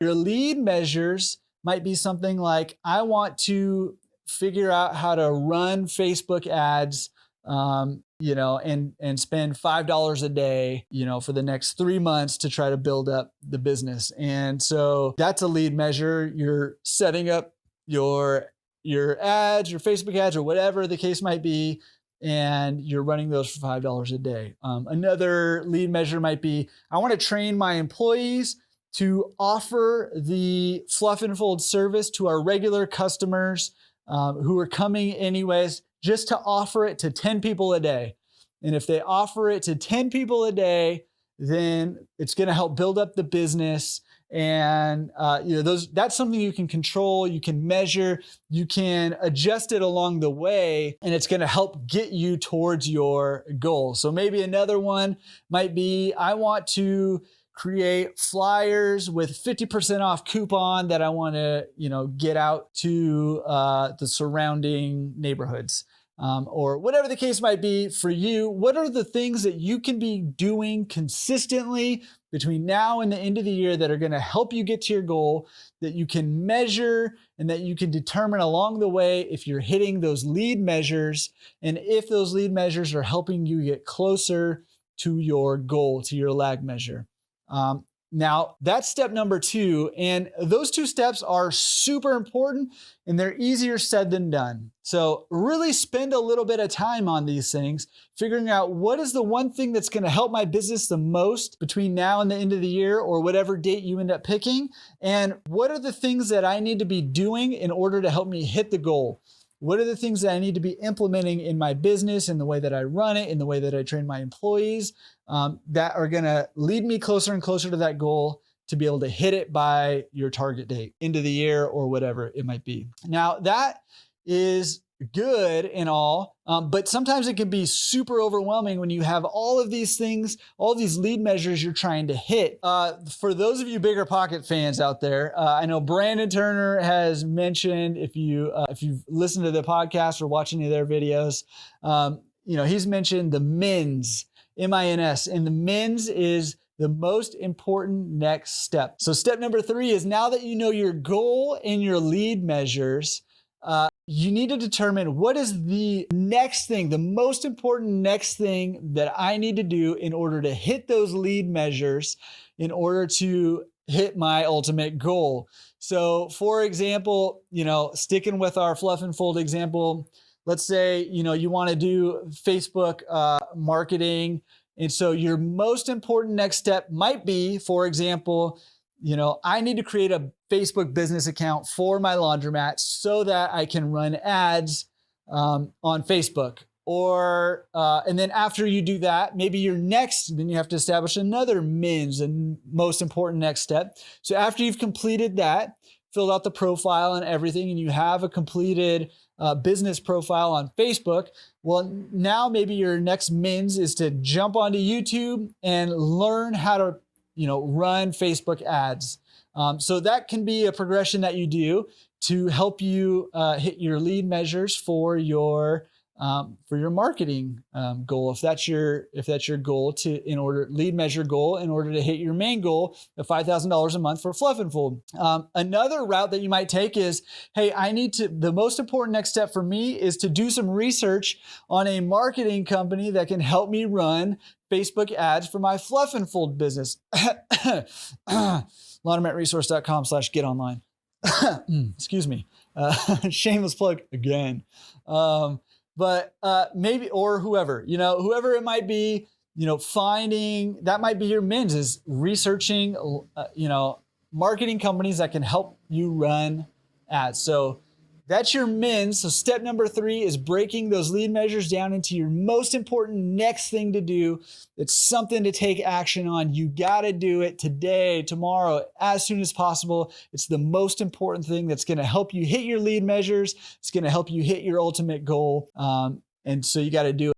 Your lead measures might be something like, I want to figure out how to run Facebook ads, and spend $5 a day, for the next 3 months to try to build up the business. And so that's a lead measure. You're setting up your ads, your Facebook ads, or whatever the case might be, and you're running those for $5 a day. Another lead measure might be, I want to train my employees to offer the Fluff and Fold service to our regular customers who are coming anyways, just to offer it to 10 people a day. And if they offer it to 10 people a day, then it's going to help build up the business. And that's something you can control, you can measure, you can adjust it along the way, and it's going to help get you towards your goal. So maybe another one might be, I want to create flyers with 50% off coupon that I want to, get out to the surrounding neighborhoods. Or whatever the case might be for you. What are the things that you can be doing consistently between now and the end of the year that are going to help you get to your goal, that you can measure and that you can determine along the way if you're hitting those lead measures, and if those lead measures are helping you get closer to your goal, to your lag measure. Now that's step number 2. And those 2 steps are super important, and they're easier said than done. So really spend a little bit of time on these things, figuring out what is the one thing that's going to help my business the most between now and the end of the year, or whatever date you end up picking. And what are the things that I need to be doing in order to help me hit the goal? What are the things that I need to be implementing in my business, in the way that I run it, in the way that I train my employees, that are going to lead me closer and closer to that goal to be able to hit it by your target date, end of the year, or whatever it might be. Now, that is good and all, but sometimes it can be super overwhelming when you have all of these things, all these lead measures you're trying to hit. For those of you Bigger Pocket fans out there, I know Brandon Turner has mentioned, if you've listened to the podcast or watched any of their videos, he's mentioned the MINS, MINS, and the MINS is the most important next step. So step number 3 is, now that you know your goal and your lead measures, you need to determine what is the next thing, the most important next thing that I need to do in order to hit those lead measures, in order to hit my ultimate goal. So for example, sticking with our Fluff and Fold example, let's say, you want to do Facebook marketing. And so your most important next step might be, for example, I need to create a Facebook business account for my laundromat so that I can run ads on Facebook. Or, and then after you do that, maybe then you have to establish another MINS, and most important next step. So after you've completed that, filled out the profile and everything, and you have a completed business profile on Facebook, well, now maybe your next MINS is to jump onto YouTube and learn how to run Facebook ads. So that can be a progression that you do to help you hit your lead measures for your marketing goal. If that's your goal lead measure goal in order to hit your main goal of $5,000 a month for Fluff and Fold. Another route that you might take is, hey, the most important next step for me is to do some research on a marketing company that can help me run Facebook ads for my Fluff and Fold business. laundromatresource.com/getonline. Excuse me. Shameless plug again. But maybe, or whoever it might be, finding, that might be your MINS, is researching, marketing companies that can help you run ads. So that's your MINS. So step number 3 is breaking those lead measures down into your most important next thing to do. It's something to take action on. You got to do it today, tomorrow, as soon as possible. It's the most important thing that's going to help you hit your lead measures. It's going to help you hit your ultimate goal. And so you got to do it.